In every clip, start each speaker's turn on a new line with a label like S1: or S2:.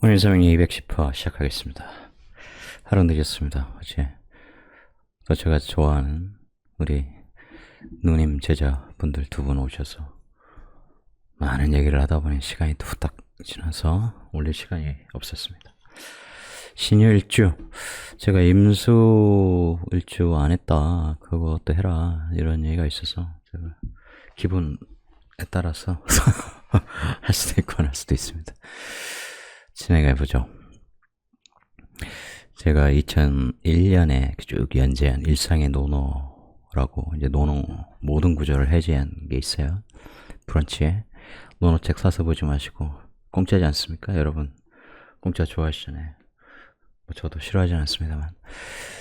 S1: 오늘 설명 210화 시작하겠습니다. 하루 늦었습니다. 어제 또 제가 좋아하는 우리 누님 제자분들 두 분 오셔서 많은 얘기를 하다 보니 시간이 또 후딱 지나서 올릴 시간이 없었습니다. 신유일주, 제가 임수 일주 안 했다, 그것도 해라, 이런 얘기가 있어서 제가 기분에 따라서 할 수도 있고 안 할 수도 있습니다. 진행해보죠. 제가 2001년에 쭉 연재한 일상의 노노라고, 이제 노노 모든 구조를 해제한 게 있어요. 브런치에. 노노 책 사서 보지 마시고, 공짜지 않습니까? 여러분 공짜 좋아하시잖아요. 뭐 저도 싫어하진 않습니다만,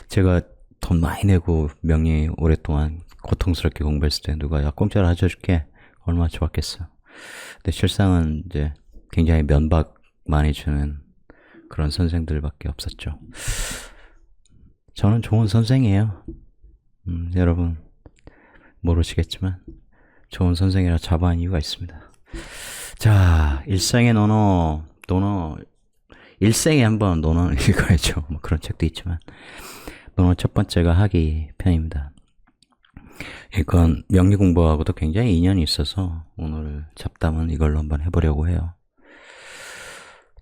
S1: 제가 돈 많이 내고 명리 오랫동안 고통스럽게 공부했을 때 누가 야 공짜로 가르쳐줄게, 얼마나 좋았겠어. 근데 실상은 이제 굉장히 면박 많이 주는 그런 선생들밖에 없었죠. 저는 좋은 선생이에요. 여러분 모르시겠지만 좋은 선생이라 자부한 이유가 있습니다. 자, 일상의 노노, 일생에 한번 노노 읽어야죠. 뭐 그런 책도 있지만, 노노 첫 번째가 학위 편입니다. 이건 명리 공부하고도 굉장히 인연이 있어서 오늘 잡담은 이걸로 한번 해보려고 해요.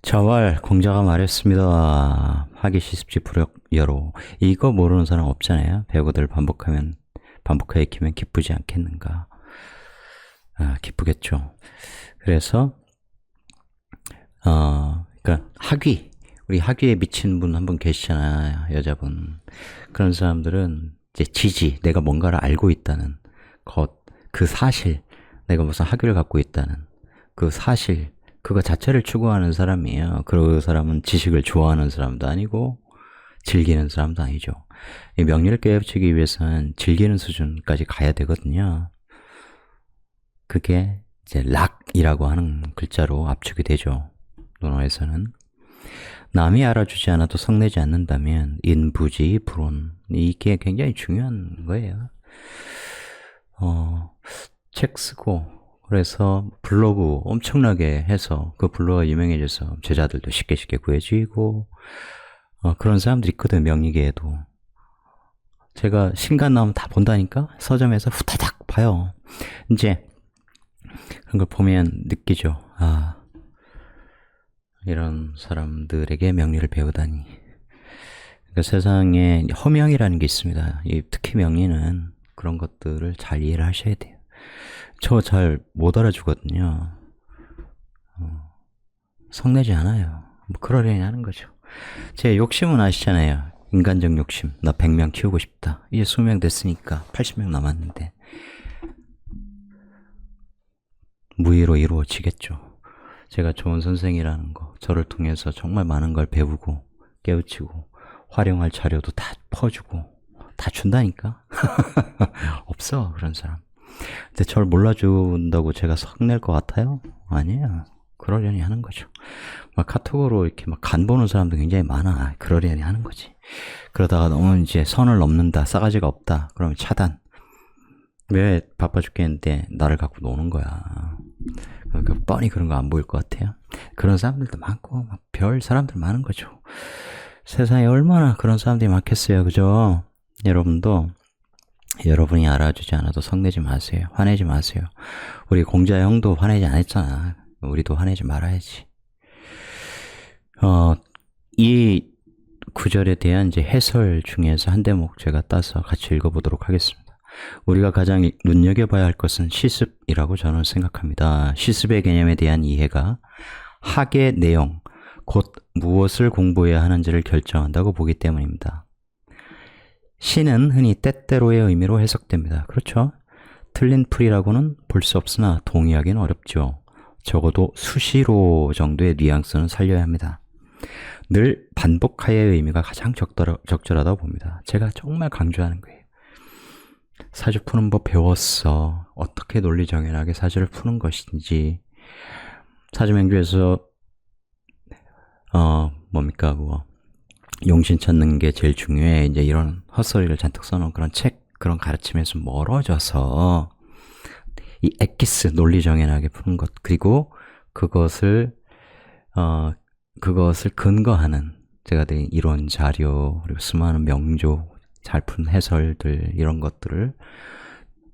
S1: 자왈 공자가 말했습니다. 하기 시습지 불역여로. 이거 모르는 사람 없잖아요. 배우고들 반복하여 익히면 기쁘지 않겠는가. 기쁘겠죠. 그래서 그러니까 학위, 우리 학위에 미친 분 한 분 계시잖아요. 여자분. 그런 사람들은 이제 지지, 내가 뭔가를 알고 있다는 것, 그 사실, 내가 무슨 학위를 갖고 있다는 그 사실, 그거 자체를 추구하는 사람이에요. 그 사람은 지식을 좋아하는 사람도 아니고 즐기는 사람도 아니죠. 이 명리를 깨우치기 위해서는 즐기는 수준까지 가야 되거든요. 그게 이제 락이라고 하는 글자로 압축이 되죠. 논어에서는. 남이 알아주지 않아도 성내지 않는다면 인부지 불온, 이게 굉장히 중요한 거예요. 책 쓰고 그래서 블로그 엄청나게 해서 그 블로그가 유명해져서 제자들도 쉽게 구해지고, 그런 사람들이 있거든, 명리계에도. 제가 신간 나오면 다 본다니까? 서점에서 후다닥 봐요. 이제 그런 걸 보면 느끼죠. 이런 사람들에게 명리를 배우다니. 그러니까 세상에 허명이라는 게 있습니다. 특히 명리는 그런 것들을 잘 이해를 하셔야 돼요. 저 잘 못 알아주거든요. 성내지 않아요. 뭐 그러려니 하는 거죠. 제 욕심은 아시잖아요. 인간적 욕심. 나 100명 키우고 싶다. 이제 수명 됐으니까 80명 남았는데 무의로 이루어지겠죠. 제가 좋은 선생이라는 거, 저를 통해서 정말 많은 걸 배우고 깨우치고 활용할 자료도 다 퍼주고 다 준다니까. 없어, 그런 사람. 근데 저를 몰라준다고 제가 성낼 것 같아요? 아니에요. 그러려니 하는 거죠. 막 카톡으로 이렇게 막 간 보는 사람도 굉장히 많아. 그러려니 하는 거지. 그러다가 너무 이제 선을 넘는다, 싸가지가 없다, 그러면 차단. 왜 바빠 죽겠는데 나를 갖고 노는 거야. 그러니까 뻔히 그런 거 안 보일 것 같아요. 그런 사람들도 많고 막 별 사람들 많은 거죠. 세상에 얼마나 그런 사람들이 많겠어요. 그죠? 여러분도 여러분이 알아주지 않아도 성내지 마세요. 화내지 마세요. 우리 공자 형도 화내지 않았잖아. 우리도 화내지 말아야지. 이 구절에 대한 이제 해설 중에서 한 대목 제가 따서 같이 읽어보도록 하겠습니다. 우리가 가장 눈여겨봐야 할 것은 시습이라고 저는 생각합니다. 시습의 개념에 대한 이해가 학의 내용, 곧 무엇을 공부해야 하는지를 결정한다고 보기 때문입니다. 시는 흔히 때때로의 의미로 해석됩니다. 그렇죠? 틀린 풀이라고는 볼 수 없으나 동의하기는 어렵죠. 적어도 수시로 정도의 뉘앙스는 살려야 합니다. 늘 반복하여의 의미가 가장 적절하다고 봅니다. 제가 정말 강조하는 거예요. 사주 푸는 법 배웠어. 어떻게 논리정연하게 사주를 푸는 것인지. 사주맹주에서 뭡니까 그거, 용신 찾는 게 제일 중요해. 이제 이런 헛소리를 잔뜩 써놓은 그런 책, 그런 가르침에서 멀어져서 이 엑기스, 논리정연하게 푸는 것, 그리고 그것을 그것을 근거하는 제가 된 이론 자료 그리고 수많은 명조 잘 푼 해설들 이런 것들을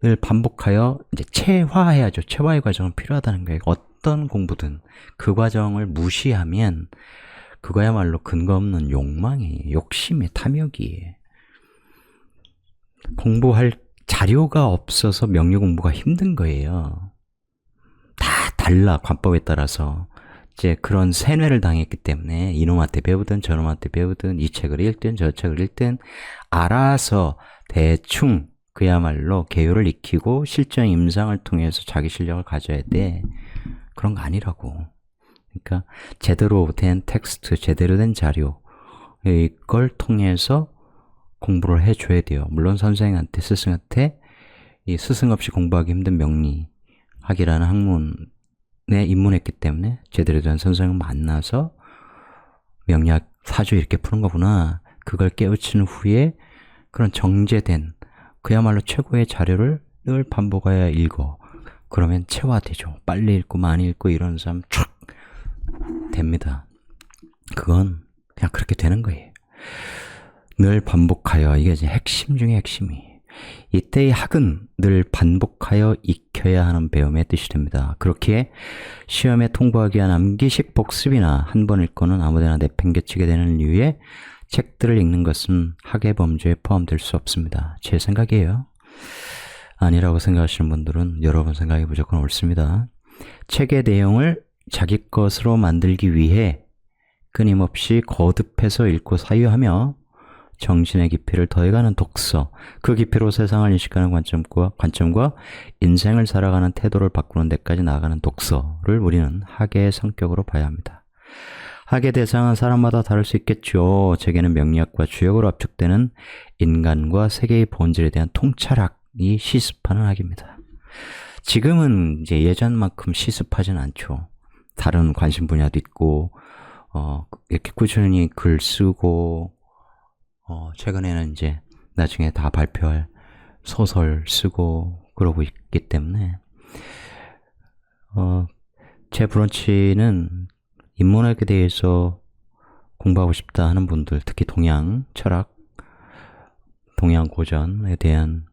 S1: 늘 반복하여 이제 체화해야죠. 체화의 과정은 필요하다는 거예요. 어떤 공부든 그 과정을 무시하면 그거야말로 근거 없는 욕망이, 욕심이, 탐욕이. 공부할 자료가 없어서 명리 공부가 힘든 거예요. 다 달라, 관법에 따라서. 이제 그런 세뇌를 당했기 때문에 이놈한테 배우든 저놈한테 배우든 이 책을 읽든 저 책을 읽든 알아서 대충 그야말로 개요를 익히고 실전 임상을 통해서 자기 실력을 가져야 돼. 그런 거 아니라고. 그러니까 제대로 된 텍스트, 제대로 된 자료 이걸 통해서 공부를 해줘야 돼요. 물론 선생한테, 스승한테 이 스승 없이 공부하기 힘든 명리학이라는 학문에 입문했기 때문에 제대로 된 선생을 만나서 명리학 사주 이렇게 푸는 거구나. 그걸 깨우친 후에 그런 정제된 그야말로 최고의 자료를 늘 반복하여 읽어. 그러면 체화되죠. 빨리 읽고 많이 읽고 이런 사람 촥 됩니다. 그건 그냥 그렇게 되는 거예요. 늘 반복하여, 이게 이제 핵심 중에 핵심이. 이때의 학은 늘 반복하여 익혀야 하는 배움의 뜻이 됩니다. 그렇기에 시험에 통과하기 위한 암기식 복습이나 한 번 읽고는 아무데나 내팽개치게 되는 이유에 책들을 읽는 것은 학의 범주에 포함될 수 없습니다. 제 생각이에요. 아니라고 생각하시는 분들은 여러분 생각이 무조건 옳습니다. 책의 내용을 자기 것으로 만들기 위해 끊임없이 거듭해서 읽고 사유하며 정신의 깊이를 더해가는 독서, 그 깊이로 세상을 인식하는 관점과 인생을 살아가는 태도를 바꾸는 데까지 나아가는 독서를 우리는 학의 성격으로 봐야 합니다. 학의 대상은 사람마다 다를 수 있겠죠. 제게는 명리학과 주역으로 압축되는 인간과 세계의 본질에 대한 통찰학이 시습하는 학입니다. 지금은 이제 예전만큼 시습하진 않죠. 다른 관심 분야도 있고, 이렇게 꾸준히 글 쓰고, 최근에는 이제 나중에 다 발표할 소설 쓰고 그러고 있기 때문에, 제 브런치는 인문학에 대해서 공부하고 싶다 하는 분들, 특히 동양 철학, 동양 고전에 대한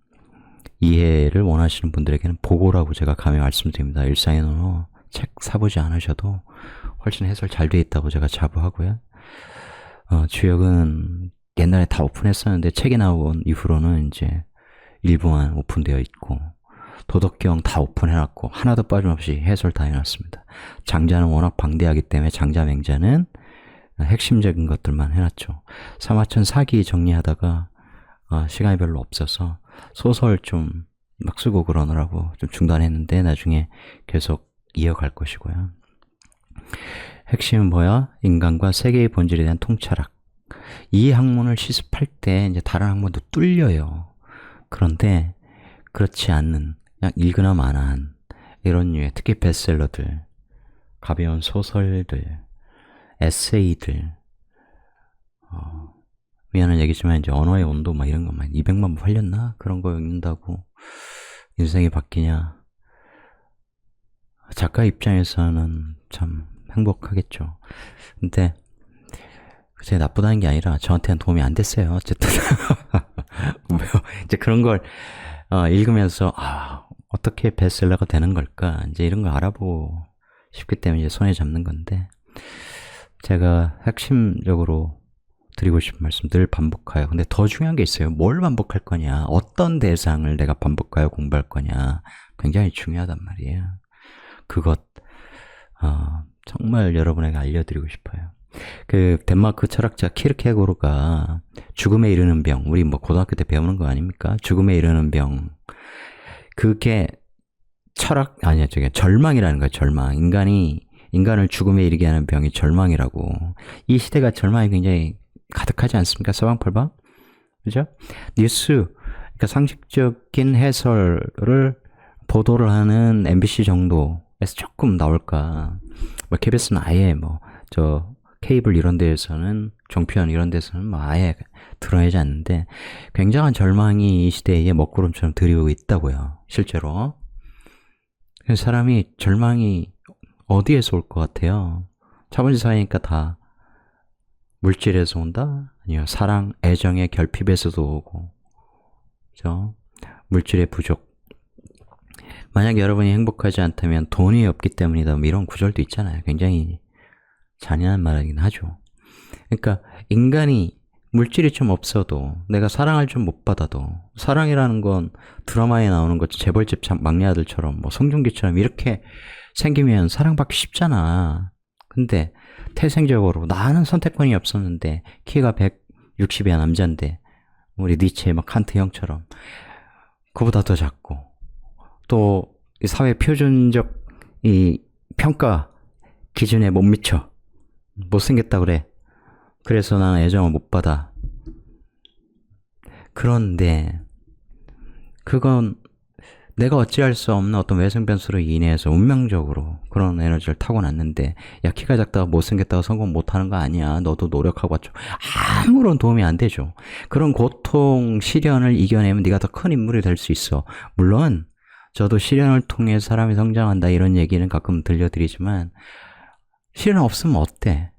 S1: 이해를 원하시는 분들에게는 보고라고 제가 감히 말씀드립니다. 일상의 논어 책 사보지 않으셔도 훨씬 해설 잘 돼 있다고 제가 자부하고요. 주역은 옛날에 다 오픈했었는데 책이 나온 이후로는 이제 일부만 오픈되어 있고, 도덕경 다 오픈해놨고 하나도 빠짐없이 해설 다 해놨습니다. 장자는 워낙 방대하기 때문에 장자 맹자는 핵심적인 것들만 해놨죠. 사마천 사기 정리하다가 시간이 별로 없어서 소설 좀 막 쓰고 그러느라고 좀 중단했는데 나중에 계속 이어갈 것이고요. 핵심은 뭐야? 인간과 세계의 본질에 대한 통찰학. 이 학문을 시습할 때 이제 다른 학문도 뚫려요. 그런데 그렇지 않는, 그냥 읽으나 마나한 이런 류의, 특히 베스트셀러들, 가벼운 소설들, 에세이들, 미안한 얘기지만 이제 언어의 온도 막 이런 것만 200만 부 팔렸나? 그런 거 읽는다고 인생이 바뀌냐? 작가 입장에서는 참 행복하겠죠. 근데 그게 나쁘다는 게 아니라 저한테는 도움이 안 됐어요. 어쨌든 이제 그런 걸 읽으면서 어떻게 베스트셀러가 되는 걸까? 이제 이런 걸 알아보고 싶기 때문에 이제 손에 잡는 건데, 제가 핵심적으로 드리고 싶은 말씀 늘 반복하여. 근데 더 중요한 게 있어요. 뭘 반복할 거냐? 어떤 대상을 내가 반복하여 공부할 거냐? 굉장히 중요하단 말이에요. 그것 정말 여러분에게 알려드리고 싶어요. 그 덴마크 철학자 키르케고르가 죽음에 이르는 병, 우리 뭐 고등학교 때 배우는 거 아닙니까? 죽음에 이르는 병, 그게 절망이라는 거예요. 절망. 인간을 죽음에 이르게 하는 병이 절망이라고. 이 시대가 절망이 굉장히 가득하지 않습니까? 서방팔방? 그죠? 뉴스, 그러니까 상식적인 해설을 보도를 하는 MBC 정도에서 조금 나올까. KBS는 아예 케이블 이런 데에서는, 종편 이런 데서는 아예 드러내지 않는데, 굉장한 절망이 이 시대에 먹구름처럼 드리고 있다고요. 실제로. 사람이 절망이 어디에서 올 것 같아요? 자본주의 사회니까 다 물질에서 온다? 아니요. 사랑, 애정의 결핍에서도 오고, 그죠? 물질의 부족. 만약 여러분이 행복하지 않다면 돈이 없기 때문이다. 뭐 이런 구절도 있잖아요. 굉장히 잔인한 말이긴 하죠. 그러니까 인간이 물질이 좀 없어도 내가 사랑을 좀 못 받아도 사랑이라는 건 드라마에 나오는 것 재벌집 막내 아들처럼 뭐 송중기처럼 이렇게 생기면 사랑받기 쉽잖아. 근데 태생적으로 나는 선택권이 없었는데 키가 160이야 남자인데 우리 니체 막 칸트 형처럼 그보다 더 작고 또 사회 표준적 이 평가 기준에 못 미쳐 못생겼다 그래. 그래서 나는 애정을 못 받아. 그런데 그건 내가 어찌할 수 없는 어떤 외성 변수로 인해서 운명적으로 그런 에너지를 타고났는데 야 키가 작다가 못생겼다가 성공 못하는 거 아니야. 너도 노력하고 왔죠. 아무런 도움이 안 되죠. 그런 고통, 시련을 이겨내면 네가 더 큰 인물이 될 수 있어. 물론 저도 시련을 통해 사람이 성장한다 이런 얘기는 가끔 들려드리지만 시련 없으면 어때?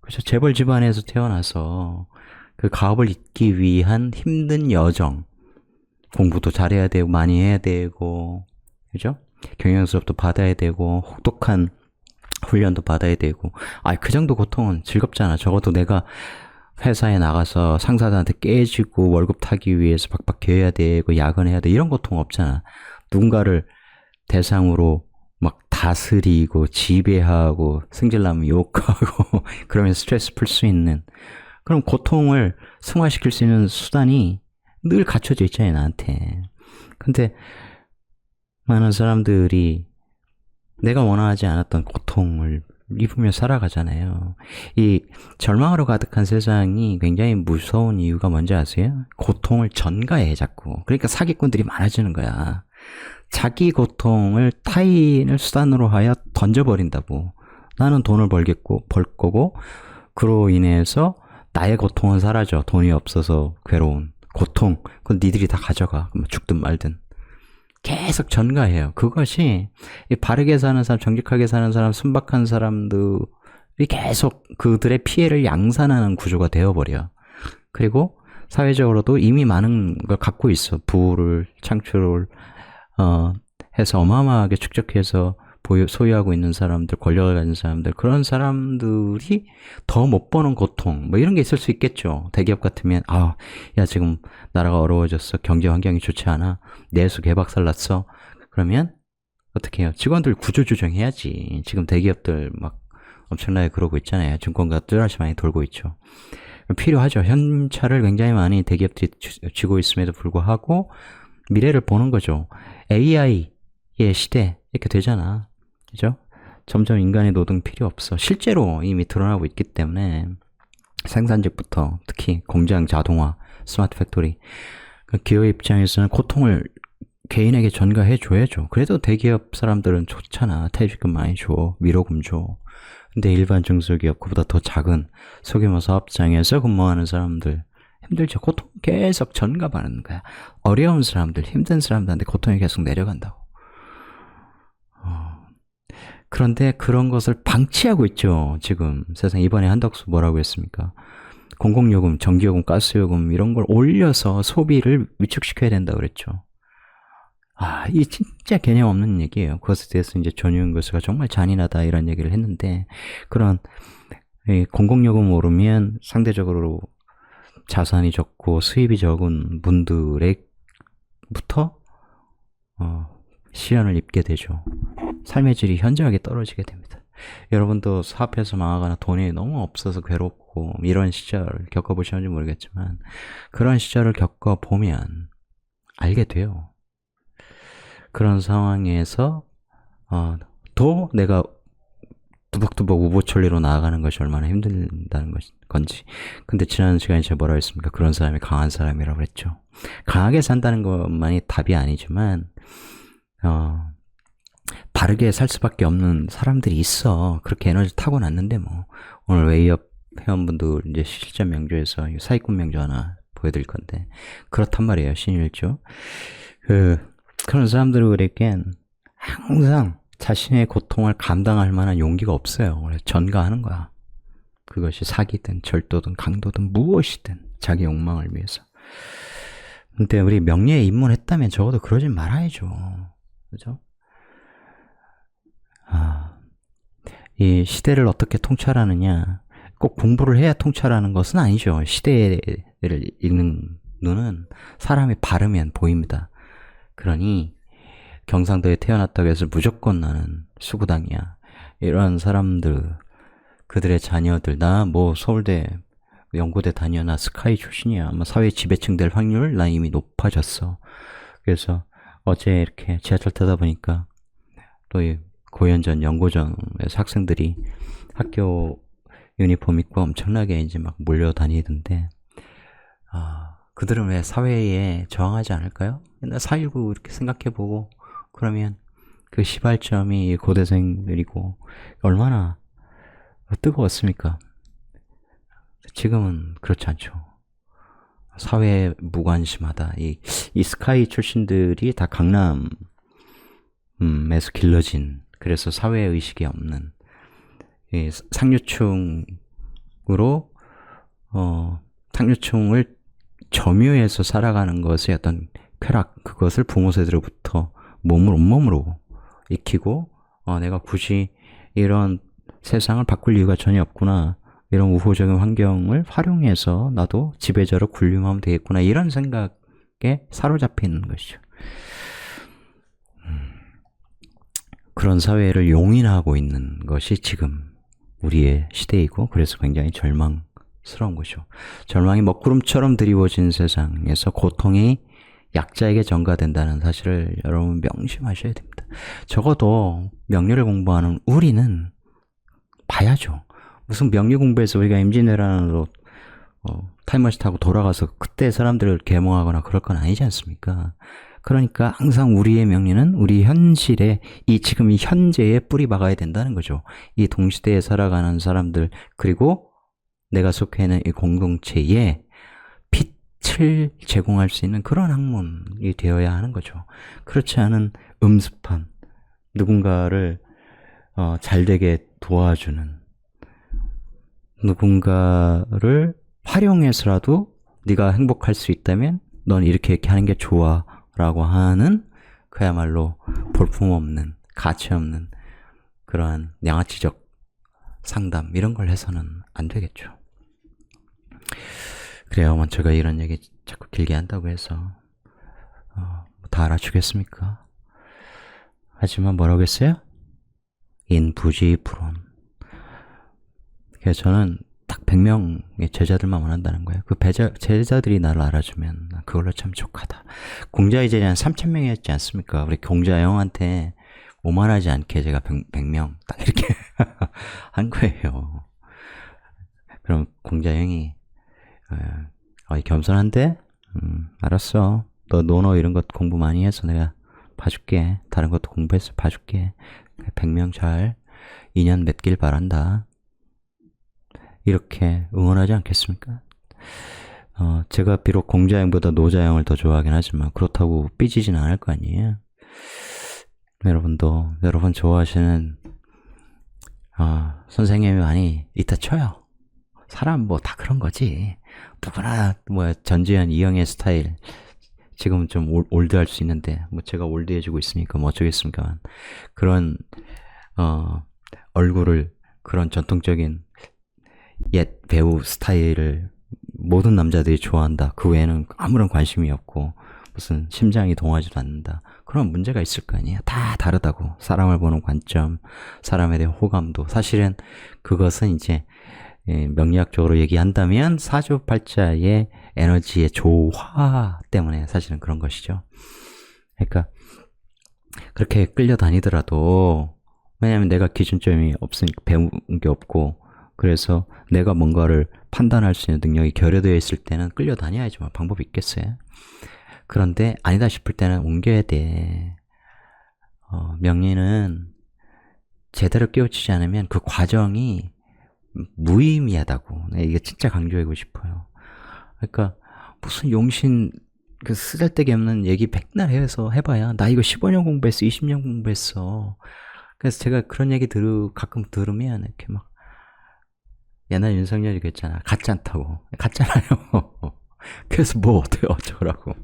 S1: 그렇죠. 재벌 집안에서 태어나서 그 가업을 잇기 위한 힘든 여정, 공부도 잘해야 되고 많이 해야 되고, 그죠? 경영 수업도 받아야 되고, 혹독한 훈련도 받아야 되고, 그 정도 고통은 즐겁잖아. 적어도 내가 회사에 나가서 상사들한테 깨지고 월급 타기 위해서 박박 개해야 되고 야근해야 돼 이런 고통 없잖아. 누군가를 대상으로 막 다스리고 지배하고 승질나면 욕하고 그러면 스트레스 풀 수 있는 그럼 고통을 승화시킬 수 있는 수단이 늘 갖춰져 있잖아요 나한테. 근데 많은 사람들이 내가 원하지 않았던 고통을 입으며 살아가잖아요. 이 절망으로 가득한 세상이 굉장히 무서운 이유가 뭔지 아세요? 고통을 전가해 자꾸. 그러니까 사기꾼들이 많아지는 거야. 자기 고통을 타인을 수단으로 하여 던져버린다고. 나는 돈을 벌 거고 그로 인해서 나의 고통은 사라져. 돈이 없어서 괴로운 고통. 그건 니들이 다 가져가. 죽든 말든. 계속 전가해요. 그것이 바르게 사는 사람, 정직하게 사는 사람, 순박한 사람들이 계속 그들의 피해를 양산하는 구조가 되어버려. 그리고 사회적으로도 이미 많은 걸 갖고 있어. 부를 창출을 해서 어마어마하게 축적해서 소유하고 있는 사람들, 권력을 가진 사람들, 그런 사람들이 더 못 버는 고통, 뭐 이런 게 있을 수 있겠죠. 대기업 같으면, 야, 지금 나라가 어려워졌어. 경제 환경이 좋지 않아. 내수 개박살 났어. 그러면, 어떻게 해요? 직원들 구조조정 해야지. 지금 대기업들 막 엄청나게 그러고 있잖아요. 증권가 뚜렷이 많이 돌고 있죠. 필요하죠. 현찰을 굉장히 많이 대기업들이 쥐고 있음에도 불구하고, 미래를 보는 거죠. AI의 시대, 이렇게 되잖아. 그죠? 점점 인간의 노동 필요 없어. 실제로 이미 드러나고 있기 때문에 생산직부터 특히 공장 자동화, 스마트 팩토리 기업 입장에서는 고통을 개인에게 전가해 줘야죠. 그래도 대기업 사람들은 좋잖아. 퇴직금 많이 줘. 위로금 줘. 근데 일반 중소기업 그보다 더 작은 소규모 사업장에서 근무하는 사람들 힘들죠. 고통 계속 전가받는 거야. 어려운 사람들, 힘든 사람들한테 고통이 계속 내려간다고. 그런데 그런 것을 방치하고 있죠. 지금 세상 이번에 한덕수 뭐라고 했습니까? 공공요금, 전기요금, 가스요금 이런 걸 올려서 소비를 위축시켜야 된다고 그랬죠. 이 진짜 개념 없는 얘기예요. 그것에 대해서 이제 전유현 교수가 정말 잔인하다 이런 얘기를 했는데 그런 공공요금 오르면 상대적으로 자산이 적고 수입이 적은 분들에부터 시련을 입게 되죠. 삶의 질이 현저하게 떨어지게 됩니다. 여러분도 사업해서 망하거나 돈이 너무 없어서 괴롭고 이런 시절 겪어보셨는지 모르겠지만 그런 시절을 겪어보면 알게 돼요. 그런 상황에서 또 내가 두벅두벅 우보천리로 나아가는 것이 얼마나 힘들다는 건지. 근데 지난 시간에 제가 뭐라고 했습니까? 그런 사람이 강한 사람이라고 했죠. 강하게 산다는 것만이 답이 아니지만 바르게 살 수밖에 없는 사람들이 있어. 그렇게 에너지 타고났는데 뭐. 오늘 웨이업 회원분들 이제 실전 명조에서 사기꾼 명조 하나 보여드릴 건데 그렇단 말이에요. 신일조. 그런 사람들에겐 항상 자신의 고통을 감당할 만한 용기가 없어요. 그래서 전가하는 거야. 그것이 사기든 절도든 강도든 무엇이든 자기 욕망을 위해서. 근데 우리 명리에 입문했다면 적어도 그러진 말아야죠. 그죠? 이 시대를 어떻게 통찰하느냐, 꼭 공부를 해야 통찰하는 것은 아니죠. 시대를 읽는 눈은 사람이 바르면 보입니다. 그러니 경상도에 태어났다고 해서 무조건 나는 수구당이야, 이런 사람들, 그들의 자녀들, 나 뭐 서울대 연고대 다녀나 스카이 출신이야, 아마 사회 지배층 될 확률 난 이미 높아졌어. 그래서 어제 이렇게 지하철 타다 보니까 또 고연전, 연고전에서 학생들이 학교 유니폼 입고 엄청나게 이제 막 몰려다니던데, 그들은 왜 사회에 저항하지 않을까요? 옛날 4.19 이렇게 생각해보고, 그러면 그 시발점이 고대생들이고 얼마나 뜨거웠습니까? 지금은 그렇지 않죠. 사회에 무관심하다. 이 스카이 출신들이 다 강남에서 길러진, 그래서 사회의식이 없는, 이 상류층으로, 상류층을 점유해서 살아가는 것의 어떤 쾌락, 그것을 부모 세대로부터 온몸으로 익히고, 내가 굳이 이런 세상을 바꿀 이유가 전혀 없구나, 이런 우호적인 환경을 활용해서 나도 지배자로 군림하면 되겠구나, 이런 생각에 사로잡혀 있는 것이죠. 그런 사회를 용인하고 있는 것이 지금 우리의 시대이고, 그래서 굉장히 절망스러운 것이죠. 절망이 먹구름처럼 드리워진 세상에서 고통이 약자에게 전가된다는 사실을 여러분 명심하셔야 됩니다. 적어도 명리를 공부하는 우리는 봐야죠. 무슨 명리 공부해서 우리가 임진왜란으로 타임머신 타고 돌아가서 그때 사람들을 계몽하거나 그럴 건 아니지 않습니까? 그러니까 항상 우리의 명리는 우리 현실에, 지금 이 현재에 뿌리 박아야 된다는 거죠. 이 동시대에 살아가는 사람들, 그리고 내가 속해 있는 이 공동체에 빛을 제공할 수 있는 그런 학문이 되어야 하는 거죠. 그렇지 않은 음습한, 누군가를 잘되게 도와주는, 누군가를 활용해서라도 네가 행복할 수 있다면 넌 이렇게 하는 게 좋아 라고 하는, 그야말로 볼품없는, 가치없는 그러한 양아치적 상담, 이런 걸 해서는 안 되겠죠. 그래요. 제가 이런 얘기 자꾸 길게 한다고 해서 다 알아주겠습니까? 하지만 뭐라고 했어요? 인부지불원. 그래서 저는 딱 100명의 제자들만 원한다는 거예요. 그 제자들이 나를 알아주면 그걸로 참 족하다. 공자의 제자는 3000명이었지 않습니까? 우리 공자 형한테 오만하지 않게 제가 100명 딱 이렇게 한 거예요. 그럼 공자 형이 겸손한데? 알았어. 너 논어 이런 것 공부 많이 해서 내가 봐줄게. 다른 것도 공부해서 봐줄게. 100명 잘 인연 맺길 바란다. 이렇게 응원하지 않겠습니까? 제가 비록 공자형보다 노자형을 더 좋아하긴 하지만 그렇다고 삐지진 않을 거 아니에요. 여러분도 여러분 좋아하시는 선생님이 많이 이따 쳐요. 사람 뭐 다 그런 거지. 누구나 뭐 전지현, 이영애 스타일 지금은 좀 올드할 수 있는데, 뭐 제가 올드해지고 있으니까 뭐 어쩌겠습니까. 그런 얼굴을, 그런 전통적인 옛 배우 스타일을 모든 남자들이 좋아한다. 그 외에는 아무런 관심이 없고 무슨 심장이 동하지도 않는다. 그런 문제가 있을 거 아니에요. 다 다르다고. 사람을 보는 관점, 사람에 대한 호감도. 사실은 그것은 이제 명리학적으로 얘기한다면 사주팔자의 에너지의 조화 때문에 사실은 그런 것이죠. 그러니까 그렇게 끌려다니더라도, 왜냐하면 내가 기준점이 없으니까, 배운 게 없고, 그래서 내가 뭔가를 판단할 수 있는 능력이 결여되어 있을 때는 끌려다녀야지 뭐 방법이 있겠어요. 그런데 아니다 싶을 때는 옮겨야 돼. 명리는 제대로 깨우치지 않으면 그 과정이 무의미하다고. 이게 진짜 강조하고 싶어요. 그러니까 무슨 용신 그 쓰잘데기 없는 얘기 백날 해서 해봐야 나 이거 15년 공부했어, 20년 공부했어. 그래서 제가 그런 얘기 가끔 들으면 이렇게 막 옛날 윤석열이 그랬잖아. 같지 않다고. 같잖아요. 그래서 뭐 어쩌라고.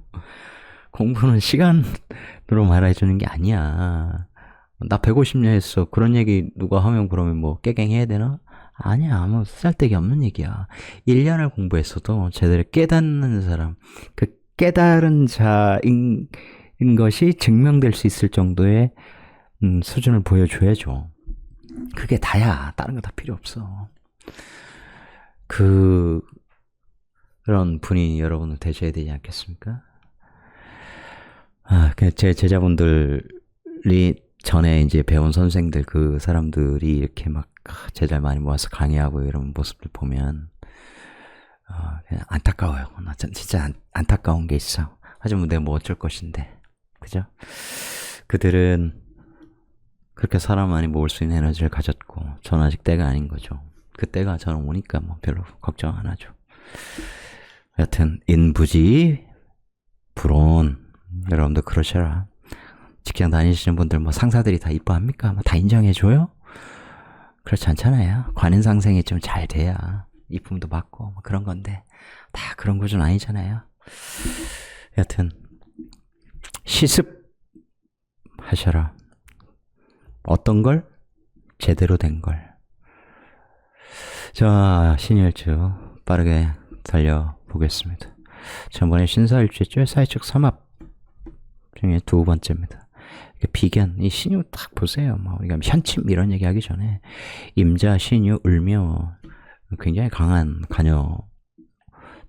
S1: 공부는 시간으로 말해주는 게 아니야. 나 150년 했어. 그런 얘기 누가 하면 그러면 뭐 깨갱해야 되나? 아니야. 뭐 쓸데기 없는 얘기야. 1년을 공부했어도 제대로 깨닫는 사람, 그 깨달은 자인 것이 증명될 수 있을 정도의 수준을 보여줘야죠. 그게 다야. 다른 거 다 필요 없어. 그런 분이 여러분을 대셔야 되지 않겠습니까? 제 제자분들이 전에 이제 배운 선생들 그 사람들이 이렇게 막 제자를 많이 모아서 강의하고 이런 모습들 보면 그냥 안타까워요. 나 진짜 안타까운 게 있어. 하지만 내가 뭐 어쩔 것인데, 그죠? 그들은 그렇게 사람 많이 모을 수 있는 에너지를 가졌고, 저는 아직 때가 아닌 거죠. 그 때가 저는 오니까 뭐 별로 걱정 안 하죠. 여튼 인부지 불온. 여러분들 그러셔라. 직장 다니시는 분들 뭐 상사들이 다 이뻐합니까? 뭐 다 인정해줘요? 그렇지 않잖아요. 관인상생이 좀 잘 돼야 이쁨도 받고 뭐 그런 건데 다 그런 구조는 아니잖아요. 여튼 시습 하셔라. 어떤 걸? 제대로 된 걸. 자, 신일주 빠르게 달려보겠습니다. 전번에 신사일주였죠. 사회적 삼합 중에 두 번째입니다. 비견, 이 신유 딱 보세요. 뭐 우리가 현침 이런 얘기 하기 전에 임자, 신유, 을묘 굉장히 강한 간여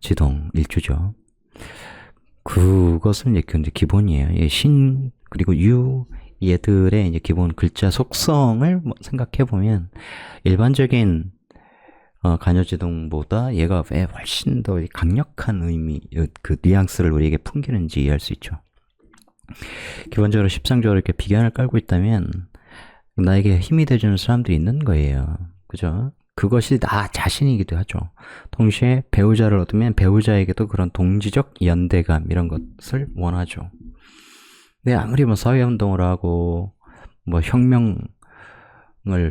S1: 지동 일주죠. 그것은 이제 기본이에요. 신 그리고 유 얘들의 이제 기본 글자 속성을 생각해 보면 일반적인 간여지동보다 얘가 왜 훨씬 더 강력한 의미, 그 뉘앙스를 우리에게 풍기는지 이해할 수 있죠. 기본적으로 십상적으로 이렇게 비견을 깔고 있다면 나에게 힘이 돼주는 사람들이 있는 거예요. 그죠? 그것이 나 자신이기도 하죠. 동시에 배우자를 얻으면 배우자에게도 그런 동지적 연대감 이런 것을 원하죠. 근데 아무리 뭐 사회운동을 하고 뭐 혁명을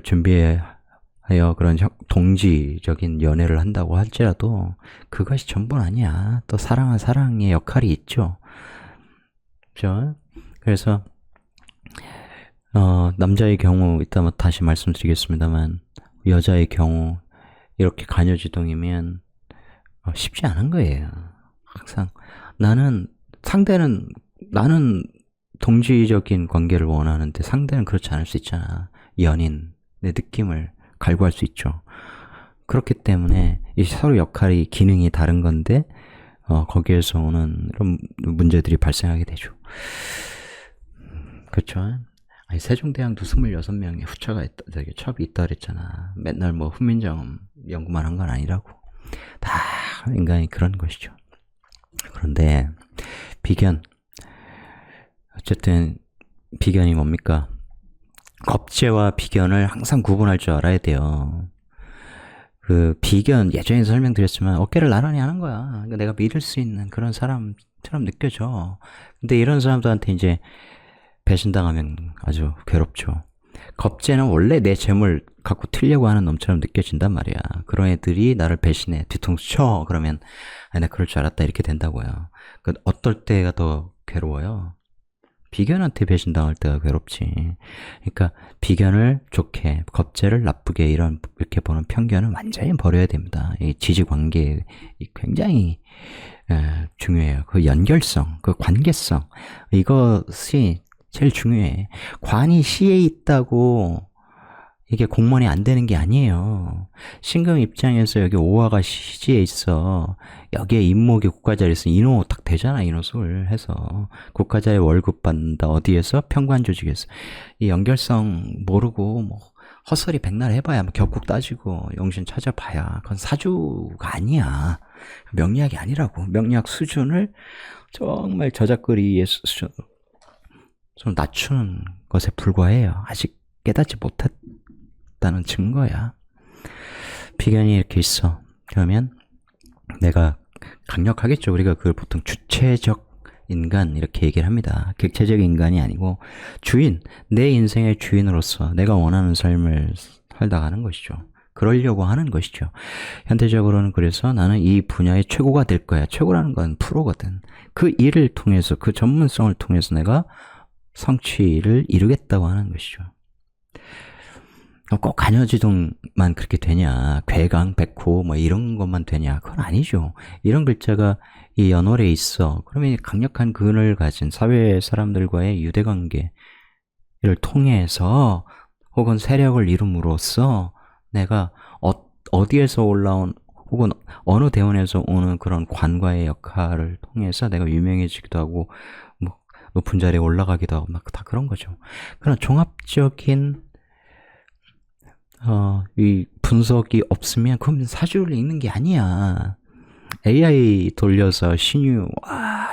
S1: 준비하여 그런 동지적인 연애를 한다고 할지라도 그것이 전부는 아니야. 또 사랑은 사랑의 역할이 있죠. 그렇죠? 그래서 남자의 경우 이따 다시 말씀드리겠습니다만 여자의 경우 이렇게 간여지동이면 쉽지 않은 거예요. 항상 나는 동지적인 관계를 원하는데 상대는 그렇지 않을 수 있잖아. 연인의 느낌을 갈구할 수 있죠. 그렇기 때문에 이 서로 역할이 기능이 다른 건데 거기에서 오는 이런 문제들이 발생하게 되죠. 그렇죠. 아니, 세종대왕도 26명의 후처가 있다, 첩이 있다 그랬잖아. 맨날 뭐 훈민정음 연구만 한 건 아니라고. 다 인간이 그런 것이죠. 그런데 비견, 어쨌든 비견이 뭡니까? 겁재와 비견을 항상 구분할 줄 알아야 돼요. 그 비견 예전에 설명드렸지만 어깨를 나란히 하는 거야. 그러니까 내가 믿을 수 있는 그런 사람처럼 느껴져. 근데 이런 사람들한테 이제 배신당하면 아주 괴롭죠. 겁재는 원래 내 재물 갖고 튀려고 하는 놈처럼 느껴진단 말이야. 그런 애들이 나를 배신해 뒤통수 쳐 그러면 나 그럴 줄 알았다 이렇게 된다고요. 그 어떨 때가 더 괴로워요? 비견한테 배신당할 때가 괴롭지. 그러니까 비견을 좋게, 겁재를 나쁘게 이렇게 보는 편견은 완전히 버려야 됩니다. 이 지지관계 굉장히 중요해요. 그 연결성, 그 관계성 이것이 제일 중요해. 관이 시에 있다고 이게 공무원이 안 되는 게 아니에요. 신금 입장에서 여기 오화가 시지에 있어. 여기에 인목이 국가자리에 있어. 인호 딱 되잖아. 인호술 해서. 국가자의 월급 받는다. 어디에서? 평관조직에서. 이 연결성 모르고 뭐 헛소리 백날 해봐야 뭐 격국 따지고 용신 찾아봐야 그건 사주가 아니야. 명리학이 아니라고. 명리학 수준을 정말 저작거리의 수준 좀 낮추는 것에 불과해요. 아직 깨닫지 못했다는 증거야. 비견이 이렇게 있어. 그러면 내가 강력하겠죠. 우리가 그걸 보통 주체적 인간 이렇게 얘기를 합니다. 객체적 인간이 아니고 주인, 내 인생의 주인으로서 내가 원하는 삶을 살다 가는 것이죠. 그러려고 하는 것이죠. 현대적으로는 그래서 나는 이 분야의 최고가 될 거야. 최고라는 건 프로거든. 그 일을 통해서, 그 전문성을 통해서 내가 성취를 이루겠다고 하는 것이죠. 꼭 간여지동만 그렇게 되냐, 괴강, 백호 뭐 이런 것만 되냐, 그건 아니죠. 이런 글자가 이 연월에 있어. 그러면 강력한 근을 가진 사회 사람들과의 유대관계를 통해서 혹은 세력을 이룸으로써 내가 어디에서 올라온 혹은 어느 대원에서 오는 그런 관과의 역할을 통해서 내가 유명해지기도 하고 뭐 높은 자리에 올라가기도 하고 막 다 그런 거죠. 그런 종합적인 이 분석이 없으면 그건 사주를 읽는 게 아니야. AI 돌려서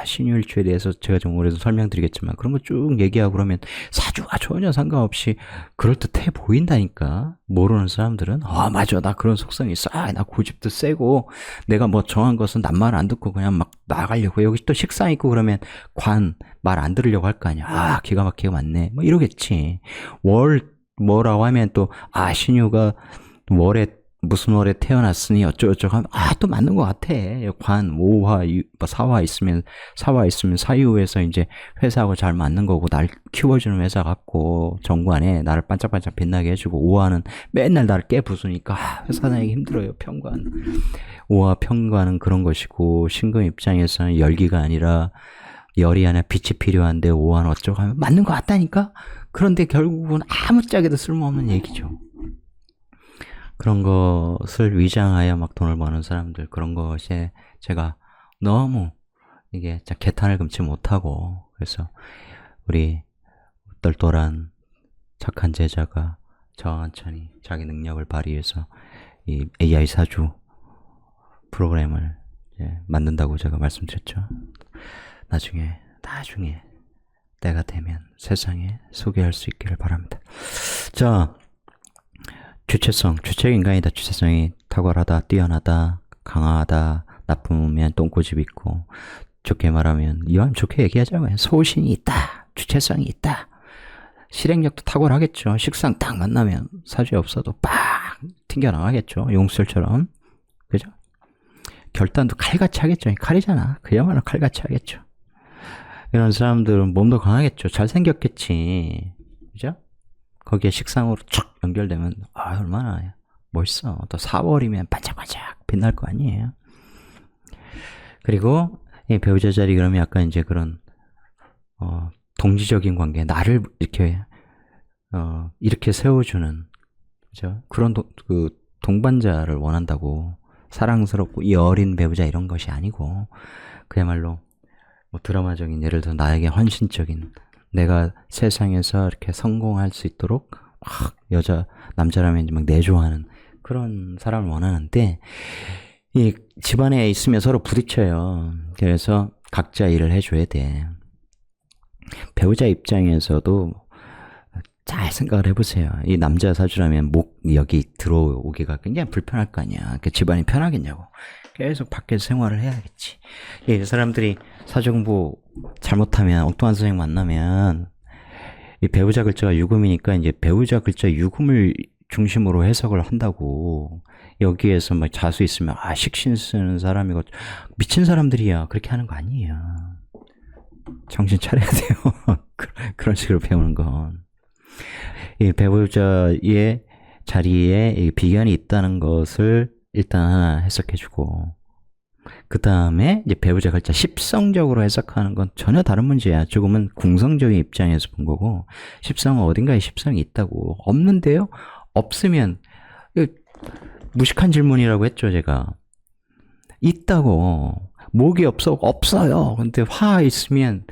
S1: 신유일주에 대해서 제가 좀 오래도 설명드리겠지만 그런 거 쭉 얘기하고 그러면 사주와 전혀 상관없이 그럴듯해 보인다니까. 모르는 사람들은 맞아, 나 그런 속성이 있어. 나 고집도 세고 내가 뭐 정한 것은 남 말 안 듣고 그냥 막 나가려고. 여기 또 식상 있고 그러면 관 말 안 들으려고 할 거 아니야. 기가 막히게 맞네 뭐 이러겠지. 뭐라고 하면 또 신유가 무슨 월에 태어났으니 어쩌고저쩌고 하면 또 맞는 것 같아. 관 5화 4화 있으면 사유에서 이제 회사하고 잘 맞는 거고 날 키워주는 회사 같고 정관에 나를 반짝반짝 빛나게 해주고 5화는 맨날 나를 깨부수니까 회사 다니기 힘들어요. 평관 5화 평관은 그런 것이고 신금 입장에서는 열기가 아니라 열이 아니라 빛이 필요한데 5화는 어쩌고 하면 맞는 것 같다니까. 그런데 결국은 아무짝에도 쓸모없는 얘기죠. 그런 것을 위장하여 막 돈을 버는 사람들, 그런 것에 제가 너무 이게 개탄을 금치 못하고, 그래서 우리 똘똘한 착한 제자가 천천히 자기 능력을 발휘해서 이 AI 사주 프로그램을 만든다고 제가 말씀드렸죠. 나중에 때가 되면 세상에 소개할 수 있기를 바랍니다. 자, 주체인간이다. 주체성이 탁월하다, 뛰어나다, 강하다, 나쁘면 똥꼬집 있고, 좋게 말하면, 이왕 좋게 얘기하자면, 소신이 있다, 주체성이 있다, 실행력도 탁월하겠죠. 식상 딱 만나면 사주에 없어도 빡 튕겨나가겠죠. 용술처럼. 그죠? 결단도 칼같이 하겠죠. 칼이잖아. 그야말로 칼같이 하겠죠. 이런 사람들은 몸도 강하겠죠. 잘생겼겠지. 그죠? 거기에 식상으로 촥 연결되면 얼마나 멋있어. 또 4월이면 반짝반짝 빛날 거 아니에요. 그리고 이 배우자 자리 그러면 약간 이제 그런 동지적인 관계, 나를 이렇게 세워주는, 그죠? 그런 동반자를 원한다고. 사랑스럽고 이 어린 배우자 이런 것이 아니고 그야말로 뭐 드라마적인, 예를 들어 나에게 헌신적인, 내가 세상에서 이렇게 성공할 수 있도록 남자라면 막 내조하는 그런 사람을 원하는데, 이 집안에 있으면 서로 부딪혀요. 그래서 각자 일을 해줘야 돼. 배우자 입장에서도 잘 생각을 해보세요. 이 남자 사주라면 여기 들어오기가 굉장히 불편할 거 아니야. 집안이 편하겠냐고. 계속 밖에서 생활을 해야겠지. 이 사람들이 사주 공부 잘못하면, 엉뚱한 선생님 만나면, 이 배우자 글자가 유금이니까 이제 배우자 글자 유금을 중심으로 해석을 한다고. 여기에서 막 자수 있으면 식신 쓰는 사람이고, 미친 사람들이야. 그렇게 하는 거 아니에요. 정신 차려야 돼요. 그런 식으로 배우는 건. 이 배우자의 자리에 비견이 있다는 것을 일단 하나 해석해주고, 그 다음에 이제 배우자 글자 십성적으로 해석하는 건 전혀 다른 문제야. 조금은 궁성적인 입장에서 본 거고, 십성은 어딘가에 십성이 있다고. 없는데요? 없으면, 무식한 질문이라고 했죠, 제가. 있다고. 목이 없어요. 근데 화 있으면